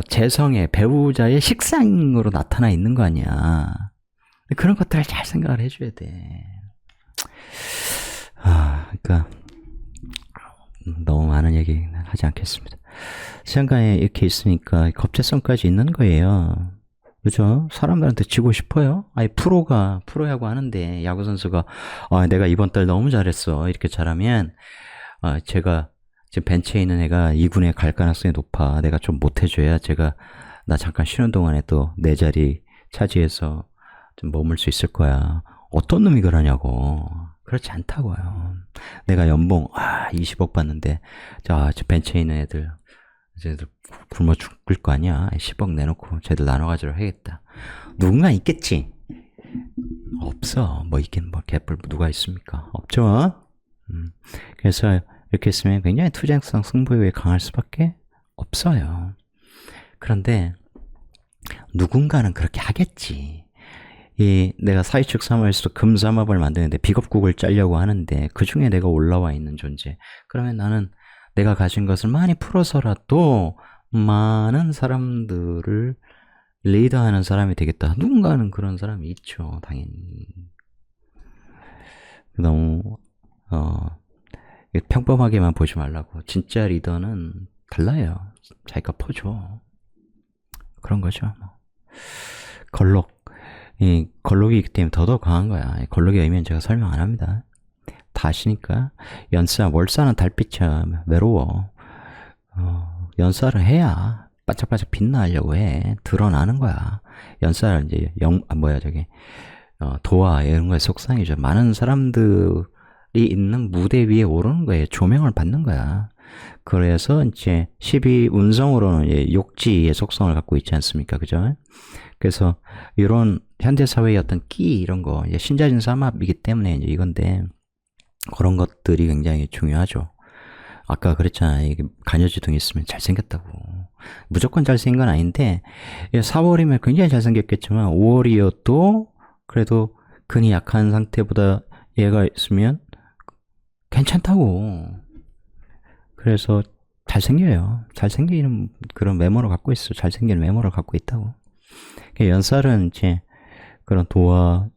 S1: 재성의 배우자의 식상으로 나타나 있는 거 아니야. 그런 것들을 잘 생각을 해줘야 돼. 그러니까 너무 많은 얘기 하지 않겠습니다. 시간간에 이렇게 있으니까 겁재성까지 있는 거예요. 그죠? 사람들한테 지고 싶어요? 프로야구 하는데 야구선수가 내가 이번 달 너무 잘했어 이렇게 잘하면 제가 지금 벤치에 있는 애가 2군에 갈 가능성이 높아. 내가 좀 못해줘야 나 잠깐 쉬는 동안에 또 내 자리 차지해서 좀 머물 수 있을 거야. 어떤 놈이 그러냐고. 그렇지 않다고요. 내가 연봉 20억 받는데 저 벤처에 있는 쟤들 굶어 죽을 거 아니야. 10억 내놓고 쟤들 나눠 가지러 해야겠다. 누군가 있겠지. 없어. 뭐 있긴 뭐 개뿔 누가 있습니까? 없죠. 그래서 이렇게 했으면 굉장히 투쟁성 승부욕이 강할 수밖에 없어요. 그런데 누군가는 그렇게 하겠지. 내가 사회축 사무에서 금삼합을 만드는데 비겁국을 짜려고 하는데 그 중에 내가 올라와 있는 존재. 그러면 나는 내가 가진 것을 많이 풀어서라도 많은 사람들을 리더하는 사람이 되겠다. 누군가는 그런 사람이 있죠, 당연히. 너무 평범하게만 보지 말라고. 진짜 리더는 달라요. 자기가 퍼줘. 그런 거죠. 걸록이기 때문에 더더욱 강한 거야. 걸록의 의미는 제가 설명 안 합니다. 다 아시니까. 연사, 월사는 달빛이야. 외로워. 연사를 해야 반짝반짝 빛나려고 해. 드러나는 거야. 연사를 이제 도화 이런 거의 속상이죠. 많은 사람들이 있는 무대 위에 오르는 거예요. 조명을 받는 거야. 그래서 이제 12운성으로는 욕지의 속성을 갖고 있지 않습니까? 그죠? 그래서 이런 현대사회의 어떤 끼 이런 거 신자진 삼합이기 때문에 이제 이건데 그런 것들이 굉장히 중요하죠. 아까 그랬잖아요. 이게 간여지둥이 있으면 잘생겼다고. 무조건 잘생긴 건 아닌데 4월이면 굉장히 잘생겼겠지만 5월이어도 그래도 근이 약한 상태보다 얘가 있으면 괜찮다고. 그래서 잘생겨요. 잘생기는 그런 외모를 갖고 있어. 잘생긴 외모를 갖고 있다고. 연살은 이제 그런 도화,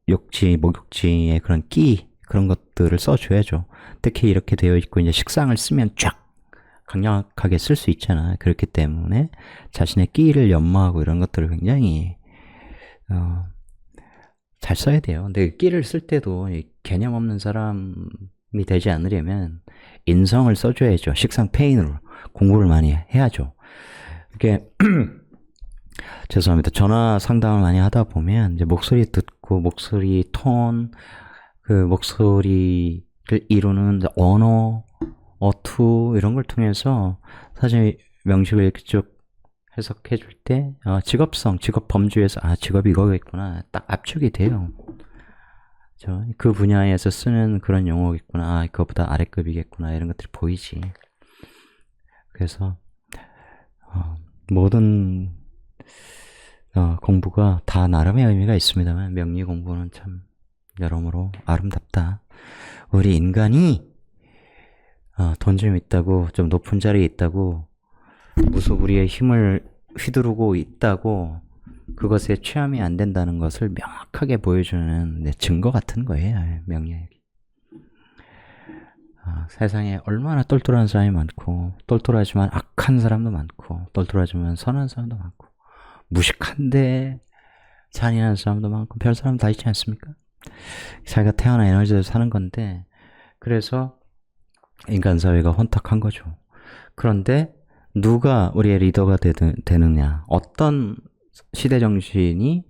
S1: 욕지, 목욕지의 그런 끼 그런 것들을 써줘야죠. 특히 이렇게 되어 있고 이제 식상을 쓰면 쫙 강력하게 쓸 수 있잖아. 그렇기 때문에 자신의 끼를 연마하고 이런 것들을 굉장히 잘 써야 돼요. 근데 끼를 쓸 때도 개념 없는 사람이 되지 않으려면 인성을 써줘야죠. 식상 페인으로 공부를 많이 해야죠. 이렇게 죄송합니다. 전화 상담을 많이 하다 보면 이제 목소리 듣고 목소리 톤, 그 목소리를 이루는 언어, 어투 이런 걸 통해서 사실 명식을 이렇게 쭉 해석해 줄 때 직업성, 직업 범주에서 직업이 이거겠구나 딱 압축이 돼요. 그 분야에서 쓰는 그런 용어겠구나, 그거보다 아래급이겠구나 이런 것들이 보이지. 그래서 모든 공부가 다 나름의 의미가 있습니다만 명리 공부는 참 여러모로 아름답다. 우리 인간이 돈 좀 있다고 좀 높은 자리에 있다고 무소불위의 힘을 휘두르고 있다고 그것에 체험이 안 된다는 것을 명확하게 보여주는 증거 같은 거예요. 명리학이. 세상에 얼마나 똘똘한 사람이 많고 똘똘하지만 악한 사람도 많고 똘똘하지만 선한 사람도 많고 무식한데 잔인한 사람도 많고 별 사람 다 있지 않습니까? 자기가 태어난 에너지를 사는 건데 그래서 인간 사회가 혼탁한 거죠. 그런데 누가 우리의 리더가 되느냐, 어떤 시대 정신이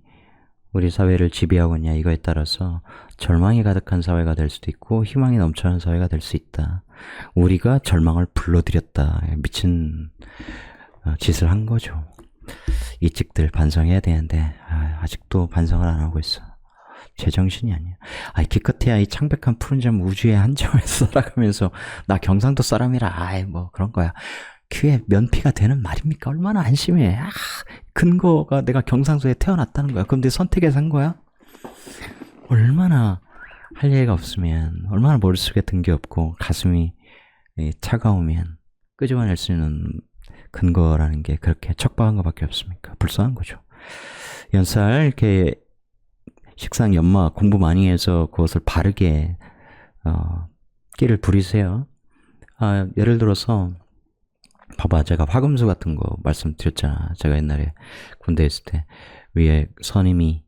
S1: 우리 사회를 지배하고 있냐 이거에 따라서 절망이 가득한 사회가 될 수도 있고 희망이 넘쳐나는 사회가 될 수 있다. 우리가 절망을 불러들였다. 미친 짓을 한 거죠. 이찍들 반성해야 되는데 아직도 반성을 안 하고 있어. 제정신이 아니야. 기껏해야 이 창백한 푸른잠 우주의 한정에서 살아가면서 나 경상도 사람이라 뭐 그런 거야. 귀에 면피가 되는 말입니까? 얼마나 안심해. 근거가 내가 경상도에 태어났다는 거야. 그럼 내 선택에서 한 거야? 얼마나 할 얘기가 없으면, 얼마나 머릿속에 든 게 없고 가슴이 차가우면 끄집어낼 수 있는 근거라는 게 그렇게 척박한 것밖에 없습니까? 불쌍한 거죠. 연살 이렇게 식상 연마 공부 많이 해서 그것을 바르게 끼를 부리세요. 예를 들어서 봐봐, 제가 화금수 같은 거 말씀드렸잖아. 제가 옛날에 군대에 있을 때 위에 선임이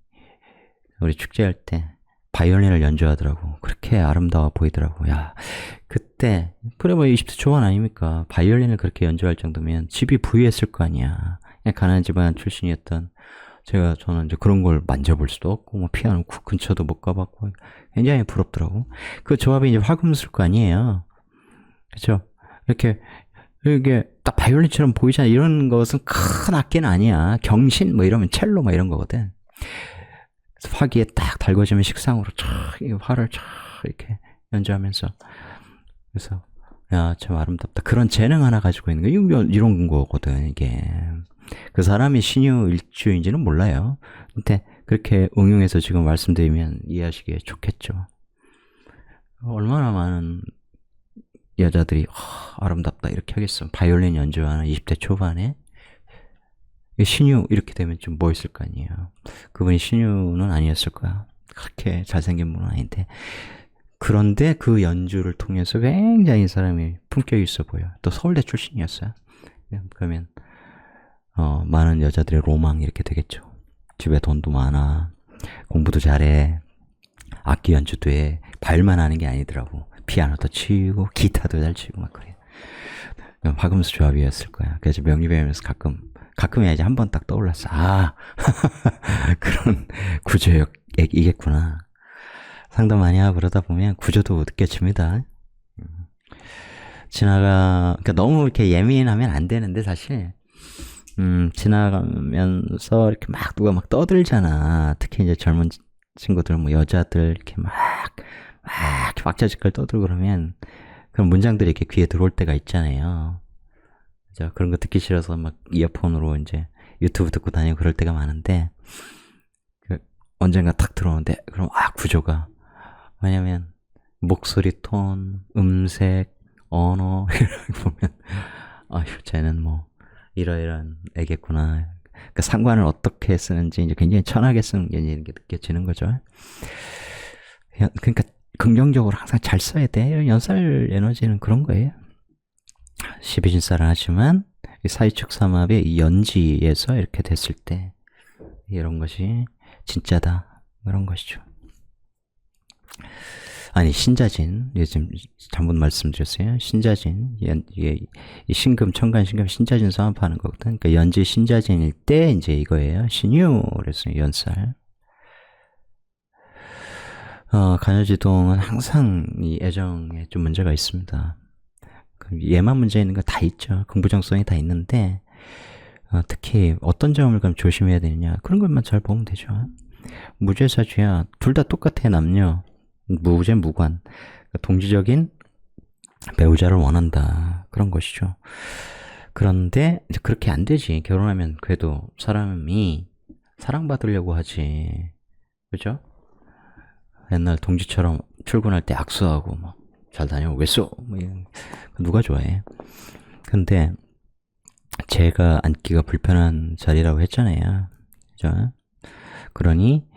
S1: 우리 축제할 때 바이올린을 연주하더라고. 그렇게 아름다워 보이더라고. 야, 그때 그래 뭐 20대 초반 아닙니까? 바이올린을 그렇게 연주할 정도면 집이 부유했을 거 아니야. 그냥 가난한 집안 출신이었던 저는 이제 그런 걸 만져볼 수도 없고, 뭐, 피아노 근처도 못 가봤고, 굉장히 부럽더라고. 그 조합이 이제 화금술 거 아니에요. 그쵸? 이렇게, 이게 딱 바이올린처럼 보이잖아. 이런 것은 큰 악기는 아니야. 경신, 뭐 이러면 첼로, 뭐 이런 거거든. 화기에 딱 달궈지면 식상으로 촥, 이 화를 촥, 이렇게 연주하면서. 그래서, 야, 참 아름답다. 그런 재능 하나 가지고 있는 거, 이런 거거든, 이게. 그 사람이 신유 일주인지는 몰라요. 근데 그렇게 응용해서 지금 말씀드리면 이해하시기에 좋겠죠. 얼마나 많은 여자들이 아름답다 이렇게 하겠어. 바이올린 연주하는 20대 초반에 신유 이렇게 되면 좀 멋있을 거 아니에요. 그분이 신유는 아니었을 거야. 그렇게 잘생긴 분은 아닌데. 그런데 그 연주를 통해서 굉장히 이 사람이 품격이 있어 보여. 또 서울대 출신이었어요. 그러면 많은 여자들의 로망 이렇게 되겠죠. 집에 돈도 많아, 공부도 잘해, 악기 연주도 해. 발만 하는 게 아니더라고. 피아노도 치고 기타도 잘 치고 막 그래. 화금수 조합이었을 거야. 그래서 명리배우면서 가끔이야지 한 번 딱 떠올랐어. 아 그런 구조이겠구나. 상담 많이 하고 그러다 보면 구조도 느껴집니다. 그러니까 너무 이렇게 예민하면 안 되는데 사실 지나가면서 이렇게 막 누가 막 떠들잖아. 특히 이제 젊은 친구들, 뭐 여자들 이렇게 막 왁자지껄 떠들고 그러면 그런 문장들이 이렇게 귀에 들어올 때가 있잖아요. 그죠? 그런 거 듣기 싫어서 막 이어폰으로 이제 유튜브 듣고 다니고 그럴 때가 많은데 언젠가 탁 들어오는데 그럼 구조가 왜냐면 목소리 톤, 음색, 언어 이런 거 보면 아휴 쟤는 뭐 이러이러한 애겠구나. 그러니까 상관을 어떻게 쓰는지 이제 굉장히 천하게 쓰는 게 느껴지는 거죠. 그러니까 긍정적으로 항상 잘 써야 돼. 연살 에너지는 그런 거예요. 12진살은 하지만 사이축 삼합의 이 연지에서 이렇게 됐을 때 이런 것이 진짜다. 이런 것이죠. 아니 신자진 요즘 잘못 말씀드렸어요. 신자진 이게 신금 천간 신금 신자진 사업하는 거거든. 그러니까 연지 신자진일 때 이제 이거예요. 신유 그래서 연살. 간여지동은 항상 이 애정에 좀 문제가 있습니다. 얘만 문제 있는 거 다 있죠. 긍부정성이 다 있는데 특히 어떤 점을 그럼 조심해야 되느냐 그런 것만 잘 보면 되죠. 무죄사주야 둘 다 똑같아. 남녀 무죄 무관 동지적인 배우자를 원한다 그런 것이죠. 그런데 이제 그렇게 안 되지. 결혼하면 그래도 사람이 사랑받으려고 하지. 그죠? 옛날 동지처럼 출근할 때 악수하고 막 잘 다녀오겠어 뭐 누가 좋아해. 근데 제가 앉기가 불편한 자리라고 했잖아요. 그죠? 그러니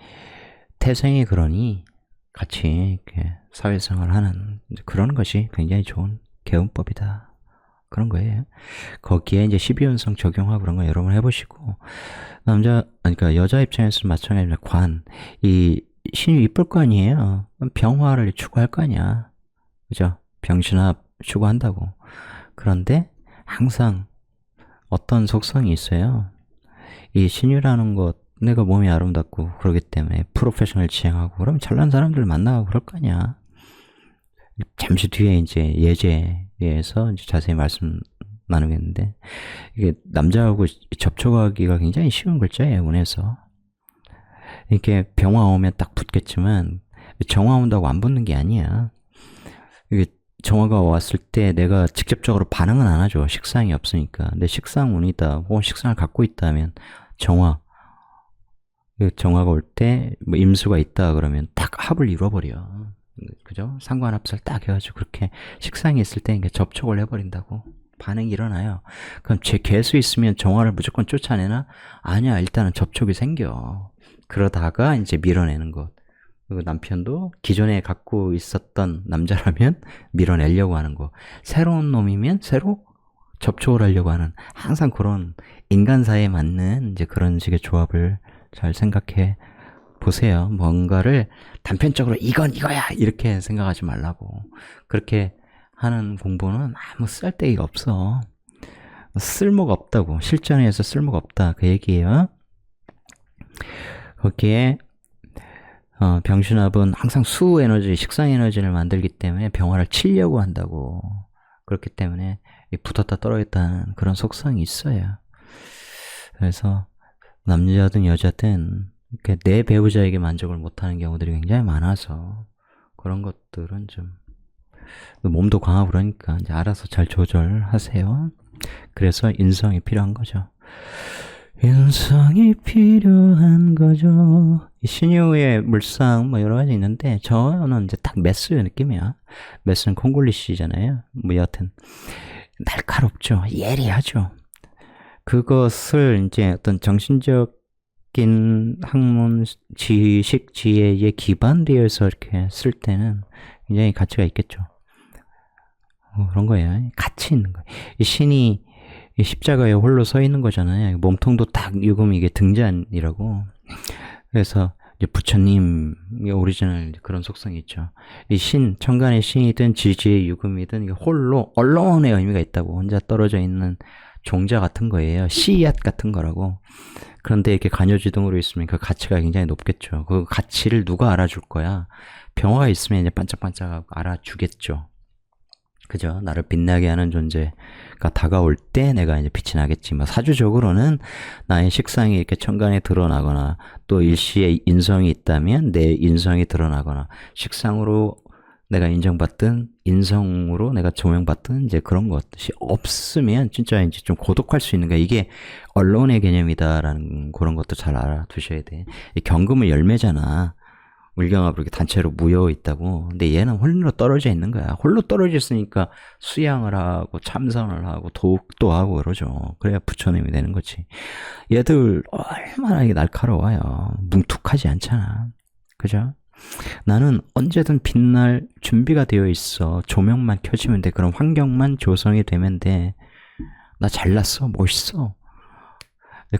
S1: 태생이 그러니 같이 이렇게 사회생활을 하는 그런 것이 굉장히 좋은 개운법이다. 그런 거예요. 거기에 이제 12연성 적용하고 그런 거 여러분 해보시고 그러니까 여자 입장에서 마찬가지로 이 신유 이쁠 거 아니에요. 병화를 추구할 거 아니야. 그죠? 병신합 추구한다고. 그런데 항상 어떤 속성이 있어요. 이 신유라는 것 내가 몸이 아름답고 그러기 때문에 프로페셔널 지향하고 그러면 잘난 사람들 만나고 그럴 거 아니야. 잠시 뒤에 이제 예제에서 이제 자세히 말씀 나누겠는데 이게 남자하고 접촉하기가 굉장히 쉬운 글자예요. 운에서 이렇게 병화 오면 딱 붙겠지만 정화 온다고 안 붙는 게 아니야. 이게 정화가 왔을 때 내가 직접적으로 반응은 안 하죠. 식상이 없으니까. 근데 식상운이다 혹은 식상을 갖고 있다면 정화가 올 때 뭐 임수가 있다 그러면 딱 합을 이뤄버려. 그죠? 상관합살 딱 해가지고 그렇게 식상이 있을 때 접촉을 해버린다고. 반응이 일어나요. 그럼 제 개수 있으면 정화를 무조건 쫓아내나? 아니야. 일단은 접촉이 생겨. 그러다가 이제 밀어내는 것. 그리고 남편도 기존에 갖고 있었던 남자라면 밀어내려고 하는 거. 새로운 놈이면 새로 접촉을 하려고 하는 항상 그런 인간사에 맞는 이제 그런 식의 조합을 잘 생각해 보세요. 뭔가를 단편적으로 이건 이거야 이렇게 생각하지 말라고. 그렇게 하는 공부는 아무 쓸데기가 없어. 쓸모가 없다고. 실전에서 쓸모가 없다 그 얘기예요. 거기에 병신합은 항상 수 에너지, 식상 에너지를 만들기 때문에 병화를 치려고 한다고. 그렇기 때문에 붙었다 떨어졌다는 그런 속성이 있어요. 그래서 남자든 여자든 이렇게 내 배우자에게 만족을 못하는 경우들이 굉장히 많아서 그런 것들은 좀 몸도 강하고 그러니까 이제 알아서 잘 조절하세요. 그래서 인성이 필요한 거죠. 인성이 필요한 거죠. 신유의 물상 뭐 여러 가지 있는데 저는 이제 딱 메스 느낌이야. 메스는 콩글리시잖아요. 뭐 여하튼 날카롭죠. 예리하죠. 그것을 이제 어떤 정신적인 학문, 지식, 지혜에 기반되어서 이렇게 쓸 때는 굉장히 가치가 있겠죠. 그런 거예요. 가치 있는 거예요. 이 신이 이 십자가에 홀로 서 있는 거잖아요. 몸통도 딱 유금 이게 등잔이라고. 그래서 이제 부처님 오리지널 그런 속성이 있죠. 이 신, 천간의 신이든 지지의 유금이든 이게 홀로 언론의 의미가 있다고. 혼자 떨어져 있는 종자 같은 거예요. 씨앗 같은 거라고. 그런데 이렇게 간여지동으로 있으면 그 가치가 굉장히 높겠죠. 그 가치를 누가 알아줄 거야? 병화가 있으면 이제 반짝반짝 알아주겠죠. 그죠? 나를 빛나게 하는 존재가 다가올 때 내가 이제 빛이 나겠지. 뭐 사주적으로는 나의 식상이 이렇게 천간에 드러나거나 또 일시에 인성이 있다면 내 인성이 드러나거나 식상으로 내가 인정받든 인성으로 내가 조명받든 이제 그런 것이 없으면 진짜 이제 좀 고독할 수 있는 거야. 이게 언론의 개념이다라는 그런 것도 잘 알아두셔야 돼. 이 경금은 열매잖아. 물경합으로 이렇게 단체로 무여 있다고. 근데 얘는 홀로 떨어져 있는 거야. 홀로 떨어져 있으니까 수양을 하고 참선을 하고 도옥도 하고 그러죠. 그래야 부처님이 되는 거지. 얘들 얼마나 이게 날카로워요. 뭉툭하지 않잖아. 그죠? 나는 언제든 빛날 준비가 되어 있어. 조명만 켜지면 돼. 그런 환경만 조성이 되면 돼. 나 잘났어. 멋있어.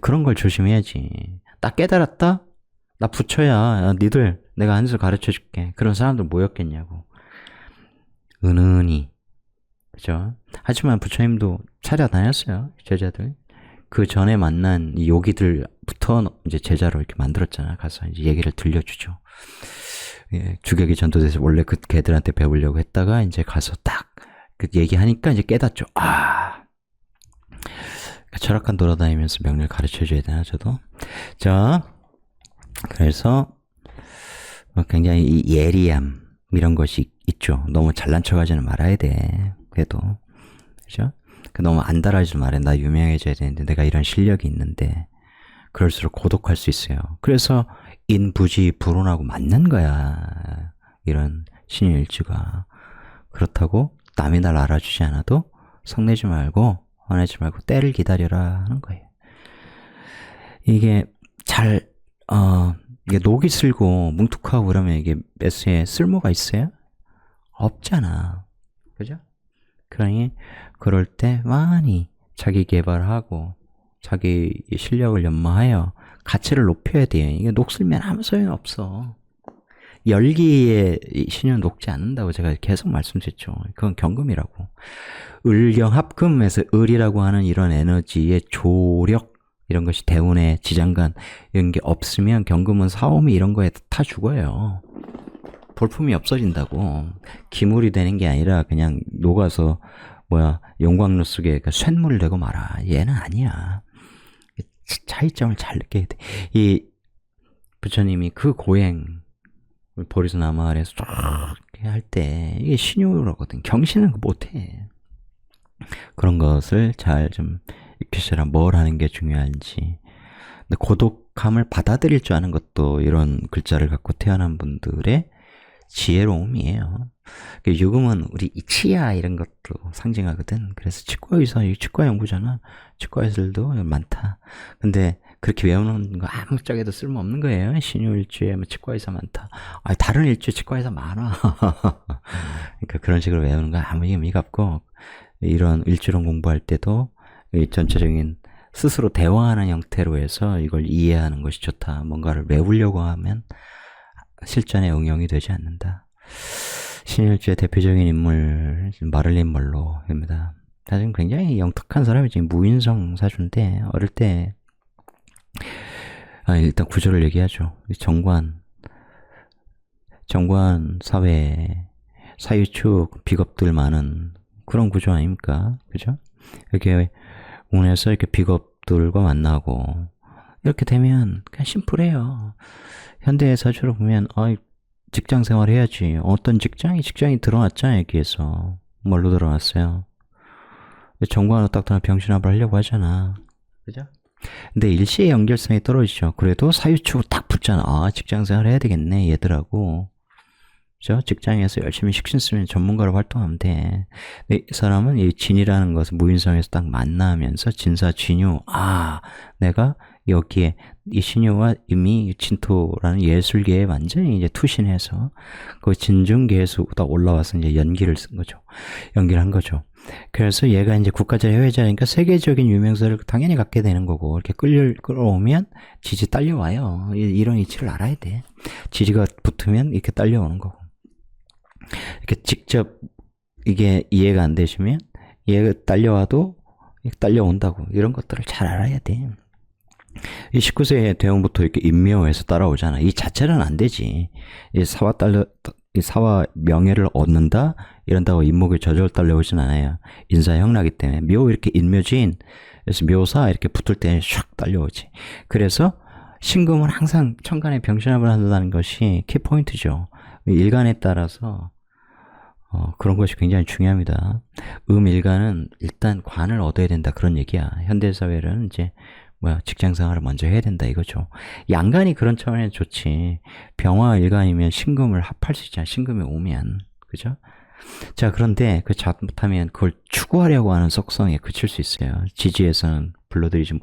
S1: 그런 걸 조심해야지. 나 깨달았다? 나 부처야. 야, 니들 내가 한수 가르쳐 줄게. 그런 사람들 모였겠냐고. 은은히. 그죠? 하지만 부처님도 찾아다녔어요. 제자들. 그 전에 만난 이 요기들부터 이제 제자로 이렇게 만들었잖아. 가서 이제 얘기를 들려주죠. 예, 주객이 전도돼서 원래 그 걔들한테 배우려고 했다가 이제 가서 딱 그 얘기하니까 이제 깨닫죠. 아. 철학관 돌아다니면서 명리를 가르쳐 줘야 되나, 저도? 자. 그래서 굉장히 예리함 이런 것이 있죠. 너무 잘난 척하지는 말아야 돼. 그래도 그죠? 너무 안달하지 말아야 돼. 나 유명해져야 되는데 내가 이런 실력이 있는데 그럴수록 고독할 수 있어요. 그래서 인부지 불온하고 맞는 거야. 이런 신유일주가. 그렇다고 남이 날 알아주지 않아도 성내지 말고 화내지 말고 때를 기다려라 하는 거예요. 이게 잘 이게 녹이 슬고 뭉툭하고 그러면 이게 메스에 쓸모가 있어요? 없잖아. 그죠? 그러니 그럴 때 많이 자기 개발하고 자기 실력을 연마하여 가치를 높여야 돼요. 이게 녹슬면 아무 소용 없어. 열기에 신유는 녹지 않는다고 제가 계속 말씀드렸죠. 그건 경금이라고. 을경합금에서 을이라고 하는 이런 에너지의 조력 이런 것이 대운의 지장간 이런 게 없으면 경금은 사오미 이런 거에 타 죽어요. 볼품이 없어진다고. 기물이 되는 게 아니라 그냥 녹아서 용광로 속에 쇳물을 되고 말아. 얘는 아니야. 차이점을 잘 느껴야 돼. 이 부처님이 그 고행 보리스나무 아래에서 쫙 할 때 이게 신유라거든. 경신은 못해. 그런 것을 잘 좀 익히시라. 뭘 하는 게 중요한지. 근데 고독함을 받아들일 줄 아는 것도 이런 글자를 갖고 태어난 분들의 지혜로움이에요. 유금은 우리 치아 이런 것도 상징하거든. 그래서 치과의사, 치과 연구잖아. 치과의사들도 많다. 근데 그렇게 외우는 거 아무 짝에도 쓸모없는 거예요. 신유일주에 치과의사 많다. 다른 일주에 치과의사 많아. 그러니까 그런 식으로 외우는 거 아무 의미가 없고, 이런 일주론 공부할 때도 이 전체적인 스스로 대화하는 형태로 해서 이걸 이해하는 것이 좋다. 뭔가를 외우려고 하면 실전에 응용이 되지 않는다. 신일주의 대표적인 인물 마를린 멀로입니다. 사실 굉장히 영특한 사람이지. 무인성 사주인데 어릴 때 일단 구조를 얘기하죠. 정관 사회, 사유축, 비겁들 많은 그런 구조 아닙니까? 그죠? 이렇게 운에서 이렇게 비겁들과 만나고, 이렇게 되면 그냥 심플해요. 현대 사주로 보면, 직장 생활 해야지. 어떤 직장이 드러났잖아요, 여기에서. 뭘로 드러났어요? 정관으로 딱 드러나 병신합을 하려고 하잖아. 그죠? 근데 일시의 연결성이 떨어지죠. 그래도 사유축으로 딱 붙잖아. 직장 생활 해야 되겠네, 얘들하고. 그죠? 직장에서 열심히 식신 쓰면 전문가로 활동하면 돼. 근데 이 사람은 이 진이라는 것을 무인성에서 딱 만나면서 진사진유, 내가 여기에 이 신유와 이미 진토라는 예술계에 완전히 이제 투신해서 그 진중계에서 딱 올라와서 이제 연기를 쓴 거죠. 연기를 한 거죠. 그래서 얘가 이제 국가적 해외자니까 세계적인 유명세를 당연히 갖게 되는 거고, 이렇게 끌어오면 지지 딸려와요. 이런 이치를 알아야 돼. 지지가 붙으면 이렇게 딸려오는 거고. 이렇게 직접 이게 이해가 안 되시면 얘가 딸려와도 딸려온다고. 이런 것들을 잘 알아야 돼. 이 19세 대원부터 이렇게 인묘해서 따라오잖아. 이 자체는 안 되지. 이 사와 명예를 얻는다? 이런다고 인목이 저절로 딸려오진 않아요. 인사형나기 때문에. 묘 이렇게 인묘지인, 그래서 묘사 이렇게 붙을 때 샥 딸려오지. 그래서 신금은 항상 천간에 병신합을 한다는 것이 키포인트죠. 일간에 따라서 그런 것이 굉장히 중요합니다. 일간은 일단 관을 얻어야 된다, 그런 얘기야. 현대사회는 이제 직장 생활을 먼저 해야 된다, 이거죠. 양간이 그런 차원에서 좋지. 병화 일간이면 신금을 합할 수 있잖아. 신금이 오면. 그죠? 자, 그런데 잘못하면 그걸 추구하려고 하는 속성에 그칠 수 있어요. 지지에서는 불러들이지,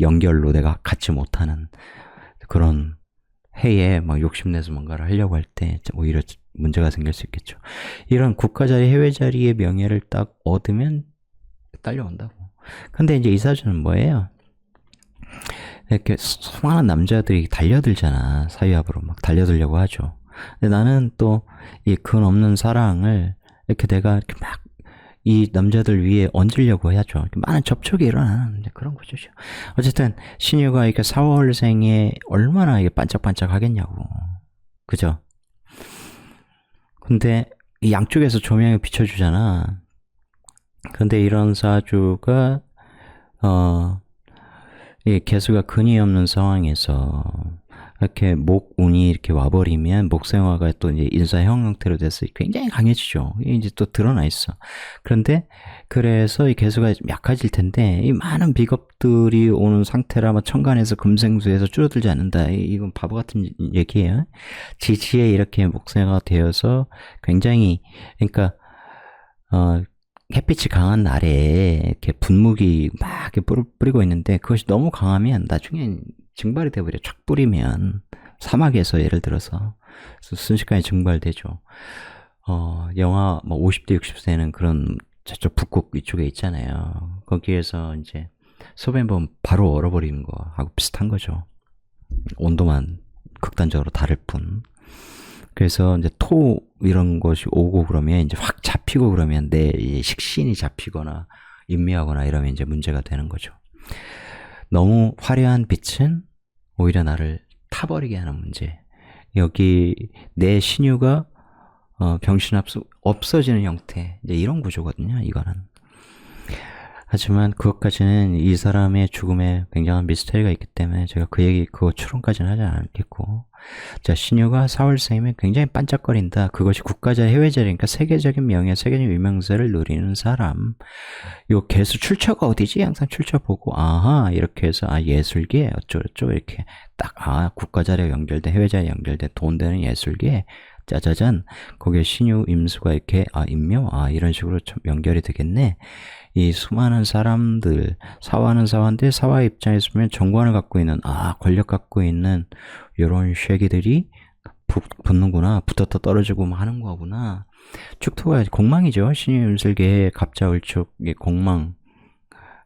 S1: 연결로 내가 갖지 못하는 그런 해에 욕심내서 뭔가를 하려고 할 때 오히려 문제가 생길 수 있겠죠. 이런 국가자리, 해외자리의 명예를 딱 얻으면 딸려온다고. 근데 이제 이 사주는 뭐예요? 이렇게 수많은 남자들이 달려들잖아. 사유합으로 막 달려들려고 하죠. 근데 나는 또 이 근 없는 사랑을 이렇게 내가 이렇게 막 이 남자들 위에 얹으려고 해야죠. 많은 접촉이 일어나는 그런 거죠. 어쨌든 신유가 이렇게 4월생에 얼마나 이게 반짝반짝 하겠냐고. 그죠? 근데 이 양쪽에서 조명을 비춰주잖아. 근데 이런 사주가 이 개수가 근이 없는 상황에서 이렇게 목운이 이렇게 와버리면 목생화가 또 이제 인사형 형태로 돼서 굉장히 강해지죠. 이게 이제 또 드러나 있어. 그래서 이 개수가 좀 약해질 텐데, 이 많은 비겁들이 오는 상태라 천간에서 금생수에서 줄어들지 않는다. 이건 바보 같은 얘기예요. 지지에 이렇게 목생화가 되어서 굉장히, 그러니까 햇빛이 강한 날에 이렇게 분무기 막 이렇게 뿌리고 있는데, 그것이 너무 강하면 나중에 증발이 돼버려. 촥 뿌리면 사막에서 예를 들어서 순식간에 증발되죠. 영하 50대 60세는 그런 저쪽 북극 이쪽에 있잖아요. 거기에서 이제 소변 바로 얼어버리는 거하고 비슷한 거죠. 온도만 극단적으로 다를 뿐. 그래서 이제 토 이런 것이 오고 그러면 이제 확 잡히고 그러면 내 식신이 잡히거나 인미하거나 이러면 이제 문제가 되는 거죠. 너무 화려한 빛은 오히려 나를 타버리게 하는 문제. 여기 내 신유가 병신합 없어지는 형태, 이제 이런 구조거든요. 이거는. 하지만 그것까지는 이 사람의 죽음에 굉장한 미스터리가 있기 때문에 제가 그거 추론까지는 하지 않겠고, 자, 신유가 4월생이면 굉장히 반짝거린다. 그것이 국가자 해외자리니까 세계적인 명예, 세계적인 유명세를 누리는 사람. 요 개수 출처가 어디지? 항상 출처 보고, 이렇게 해서 예술계 어쩌고저쩌고 이렇게 딱 국가자리에 연결돼, 해외자리에 연결돼 돈 되는 예술계, 짜자잔, 거기에 신유 임수가 이렇게 임묘, 이런 식으로 좀 연결이 되겠네. 이 수많은 사람들, 사화는 사화인데 사화 입장에서 보면 정관을 갖고 있는, 권력 갖고 있는 요런 쉐기들이 붙는구나. 붙었다 떨어지고 하는 거구나. 축토가 공망이죠. 신유임술계의 갑자을축의 공망.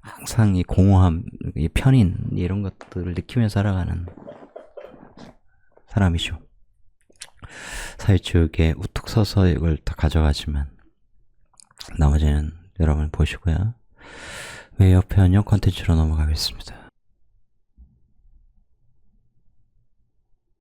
S1: 항상 이 공허함, 이 편인, 이런 것들을 느끼며 살아가는 사람이죠. 사유축에 우뚝 서서 이걸 다 가져가지만 나머지는 여러분 보시고요. 외엽편용 컨텐츠로 넘어가겠습니다.